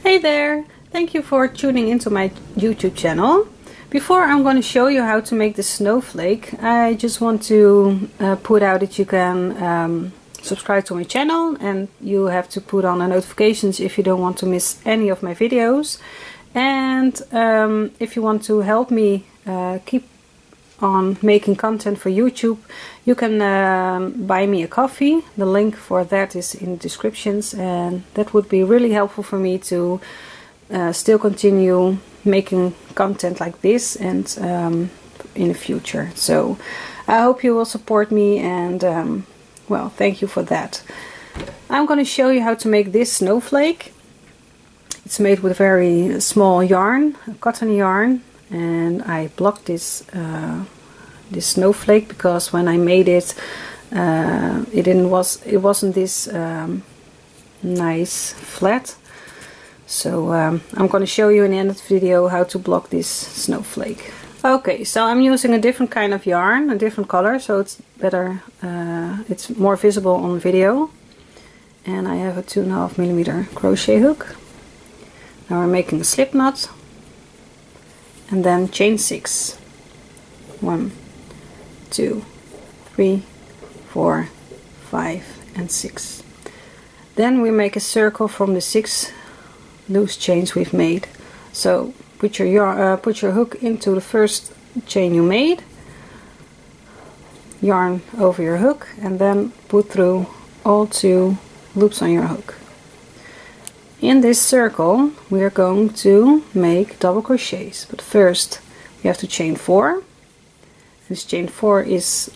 Hey there! Thank you for tuning into my YouTube channel. Before I'm going to show you how to make the snowflake, I just want to put out that you can subscribe to my channel, and you have to put on the notifications if you don't want to miss any of my videos. And if you want to help me keep on making content for YouTube, you can buy me a coffee. The link for that is in the descriptions, and that would be really helpful for me to still continue making content like this and in the future. So I hope you will support me, and well, thank you for that. I'm going to show you how to make this snowflake. It's made with very small yarn, cotton yarn, and I blocked this this snowflake because when I made it, it wasn't this nice flat. So I'm going to show you in the end of the video how to block this snowflake. Okay, so I'm using a different kind of yarn, a different color, so it's better, it's more visible on video. And I have a 2.5mm crochet hook. Now we're making a slip knot, and then chain 6. 1, 2, 3, 4, 5 and 6. Then we make a circle from the 6 loose chains we've made. So put your hook into the first chain you made, yarn over your hook, and then put through all 2 loops on your hook. In this circle we are going to make double crochets, but first we have to chain 4. This chain 4 is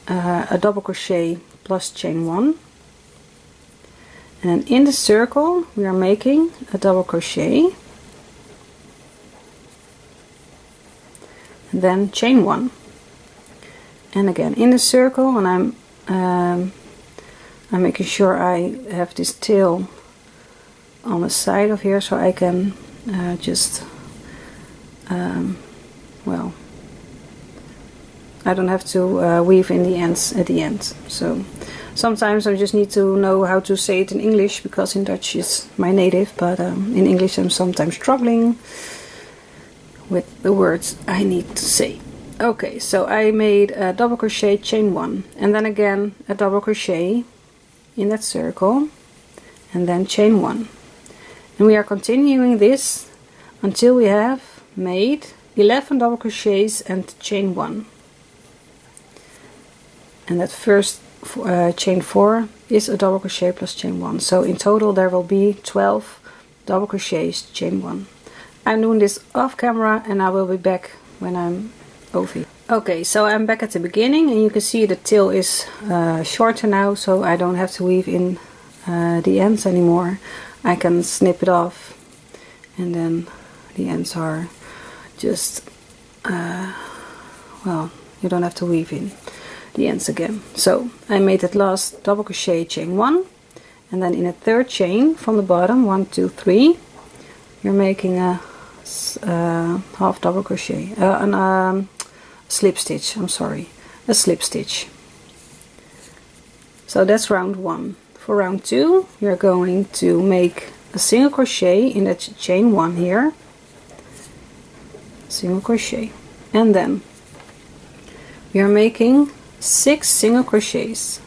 a double crochet plus chain 1, and in the circle we are making a double crochet and then chain 1, and again in the circle, and I'm making sure I have this tail on the side of here so I can just well, I don't have to weave in the ends at the end. So sometimes I just need to know how to say it in English, because in Dutch is my native, but in English I'm sometimes struggling with the words I need to say. Okay, so I made a double crochet, chain 1, and then again a double crochet in that circle, and then chain 1. And we are continuing this until we have made 11 double crochets and chain 1. And that first chain 4 is a double crochet plus chain 1. So in total there will be 12 double crochets, chain 1. I'm doing this off camera, and I will be back when I'm over here. Okay, so I'm back at the beginning, and you can see the tail is shorter now, so I don't have to weave in the ends anymore. I can snip it off, and then the ends are just well, you don't have to weave in the ends again. So I made that last double crochet, chain 1, and then in a third chain from the bottom, 1, 2, 3, you're making a half double crochet, slip stitch, I'm sorry, a slip stitch. So that's round 1. For round 2 you're going to make a single crochet in that chain 1 here, single crochet, and then you're making 6 single crochets,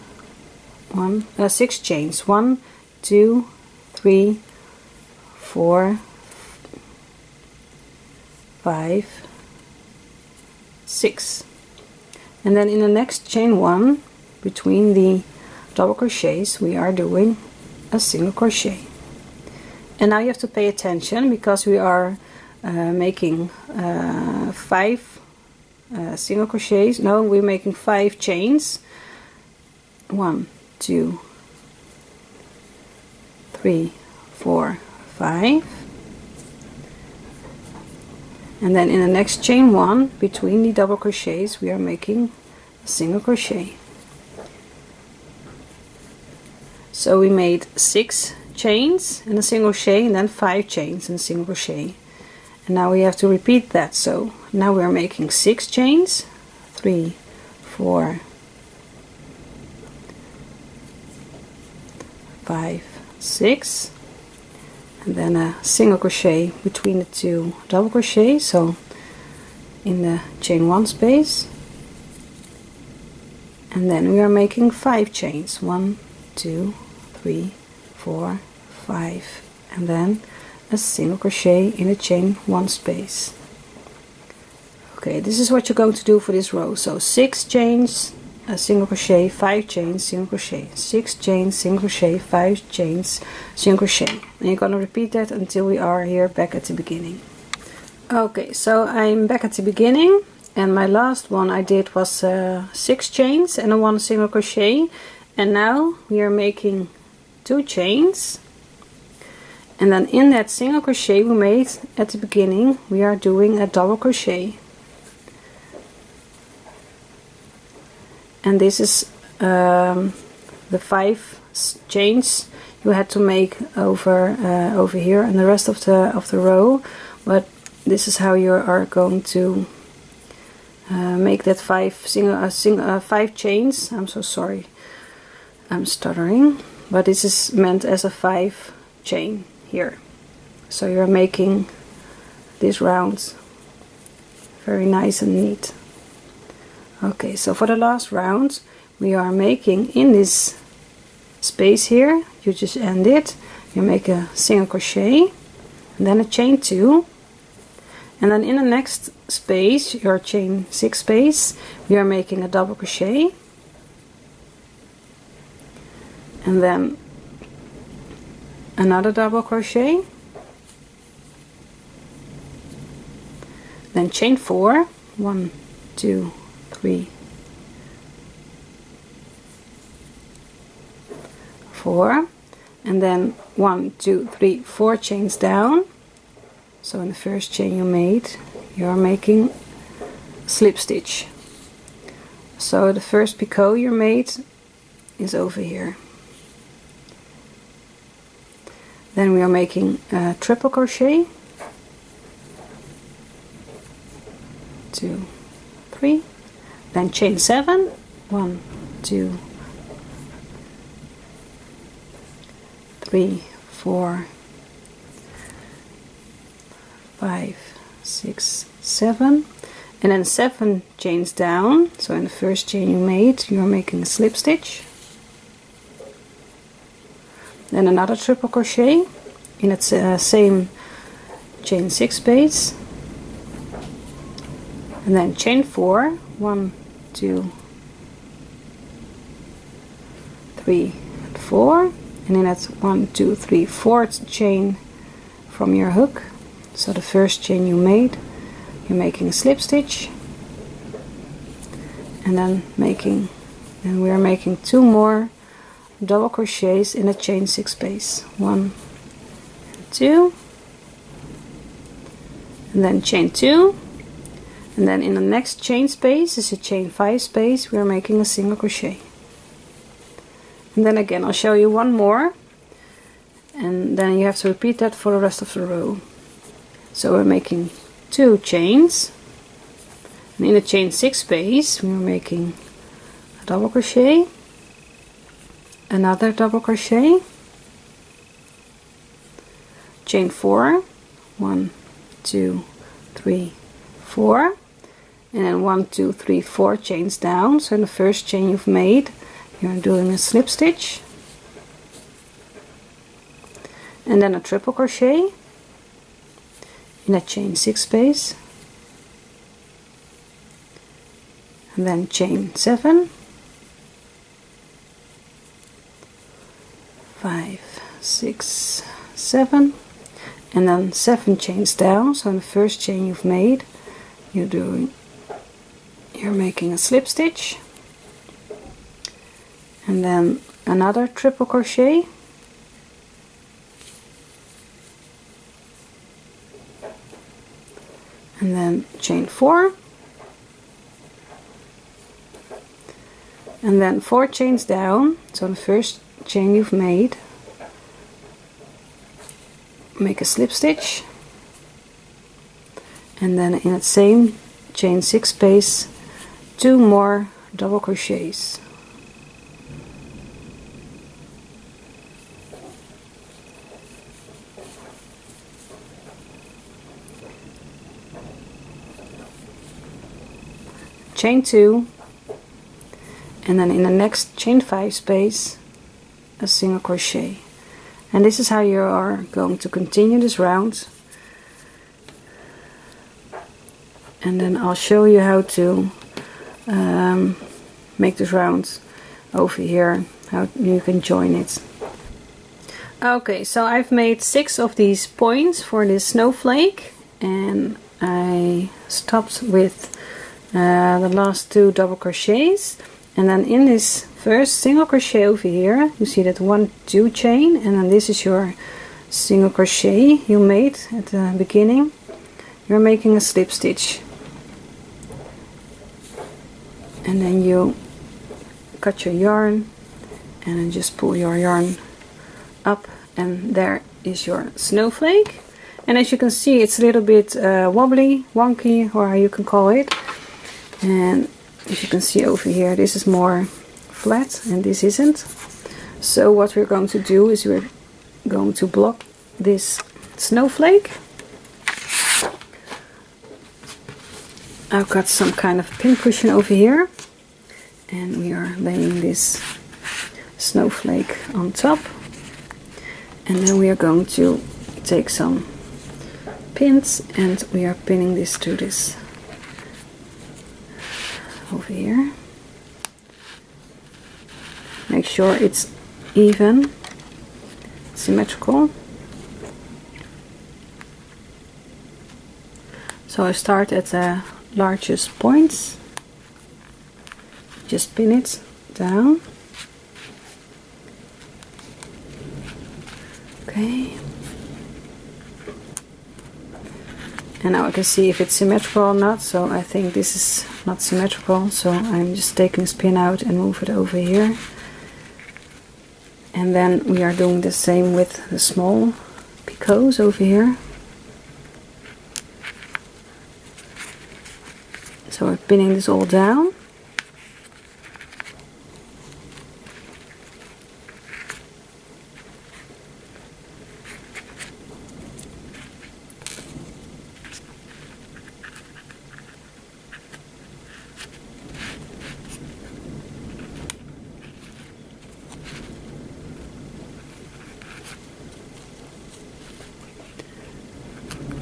6 chains, 1, 2, 3, 4, 5, 6, and then in the next chain 1 between the double crochets we are doing a single crochet. And now you have to pay attention, because we are making 5 single crochets. No, we're making 5 chains. 1, 2, 3, 4, 5, and then in the next chain 1 between the double crochets we are making a single crochet. So we made 6 chains and a single crochet, and then 5 chains and a single crochet, and now we have to repeat that. So now we are making 6 chains, 3, 4, 5, 6, and then a single crochet between the two double crochet, so in the chain 1 space, and then we are making 5 chains, 1, 2, 3, 4, 5, and then a single crochet in the chain 1 space. Okay, this is what you're going to do for this row. So 6 chains, a single crochet, 5 chains, single crochet, 6 chains, single crochet, 5 chains, single crochet. And you're going to repeat that until we are here back at the beginning. Okay, so I'm back at the beginning, and my last one I did was 6 chains and a 1 single crochet, and now we are making 2 chains, and then in that single crochet we made at the beginning we are doing a double crochet. And this is the 5 chains you had to make over here and the rest of the row, but this is how you are going to make that 5 chains. I'm so sorry, I'm stuttering, but this is meant as a 5 chain here. So you're making this round very nice and neat. Okay, so for the last round we are making in this space here, you just end it, you make a single crochet and then a chain 2, and then in the next space, your chain 6 space, we are making a double crochet, and then another double crochet, then chain 4, 1, 2, 3, 4, and then 1, 2, 3, 4 chains down. So in the first chain you made, you are making a slip stitch. So the first picot you made is over here. Then we are making a triple crochet, 2, 3, then chain 7, 1, 2, 3, 4, 5, 6, 7, and then 7 chains down. So in the first chain you made, you are making a slip stitch, then another triple crochet in that same chain 6 space, and then chain 4, 1, 2, 3, 4, and in that 1, 2, 3, 4th chain from your hook. So the first chain you made, you're making a slip stitch, and then we are making 2 more double crochets in a chain 6 space, 1, 2, and then chain 2, and then in the next chain space is a chain 5 space, we are making a single crochet. And then again I'll show you one more, and then you have to repeat that for the rest of the row. So we're making 2 chains, and in the chain 6 space we are making a double crochet, another double crochet, chain 4, 1, 2, 3, 4, and then 1, 2, 3, 4 chains down. So in the first chain you've made, you're doing a slip stitch, and then a triple crochet in a chain 6 space, and then chain 7, 5, 6, 7, and then 7 chains down. So in the first chain you've made, you're making a slip stitch, and then another triple crochet, and then chain 4, and then 4 chains down. So the first chain you've made, make a slip stitch, and then in that same chain 6 space 2 more double crochets. chain 2, and then in the next chain 5 space a single crochet. And this is how you are going to continue this round. And then I'll show you how to make this round over here, how you can join it. Okay, so I've made 6 of these points for this snowflake, and I stopped with the last 2 double crochets, and then in this first single crochet over here you see that 1, 2 chain, and then this is your single crochet you made at the beginning. You're making a slip stitch, and then you cut your yarn and then just pull your yarn up, and there is your snowflake. And as you can see, it's a little bit wobbly, wonky, or how you can call it. And as you can see over here, this is more flat and this isn't. So what we're going to do is we're going to block this snowflake. I've got some kind of pin cushion over here, and we are laying this snowflake on top, and then we are going to take some pins and we are pinning this to this over here. Make sure it's even, symmetrical. So I start at the largest points, just pin it down. Okay, and now I can see if it's symmetrical or not. So I think this is not symmetrical, so I'm just taking this pin out and move it over here. And then we are doing the same with the small picots over here. So we're pinning this all down.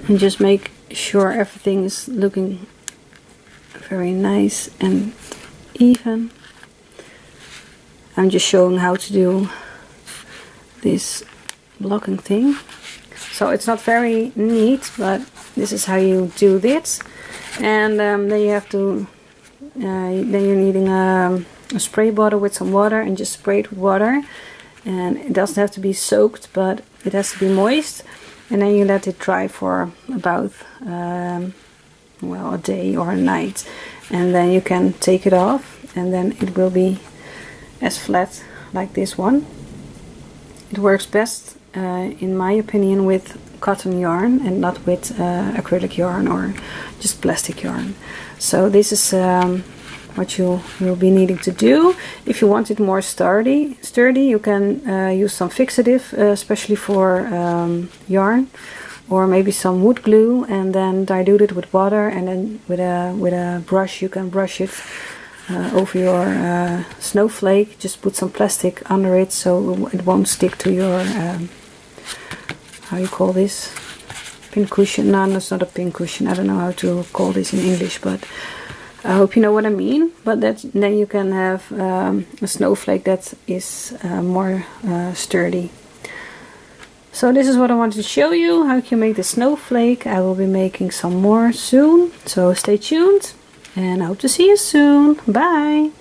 And just make sure everything is looking very nice and even. I'm just showing how to do this blocking thing. So it's not very neat, but this is how you do this. And then you have to, then you're needing a spray bottle with some water, and just spray it with water. And it doesn't have to be soaked, but it has to be moist. And then you let it dry for about well, a day or a night, and then you can take it off, and then it will be as flat like this one. It works best in my opinion with cotton yarn and not with acrylic yarn or just plastic yarn. So this is what you will be needing to do. If you want it more sturdy, you can use some fixative, especially for yarn, or maybe some wood glue, and then dilute it with water, and then with a brush you can brush it over your snowflake. Just put some plastic under it so it won't stick to your how you call this, pin cushion. No, that's not a pin cushion. I don't know how to call this in English, but I hope you know what I mean. But then you can have a snowflake that is more sturdy. So this is what I wanted to show you, how you can make the snowflake. I will be making some more soon, so stay tuned, and I hope to see you soon. Bye!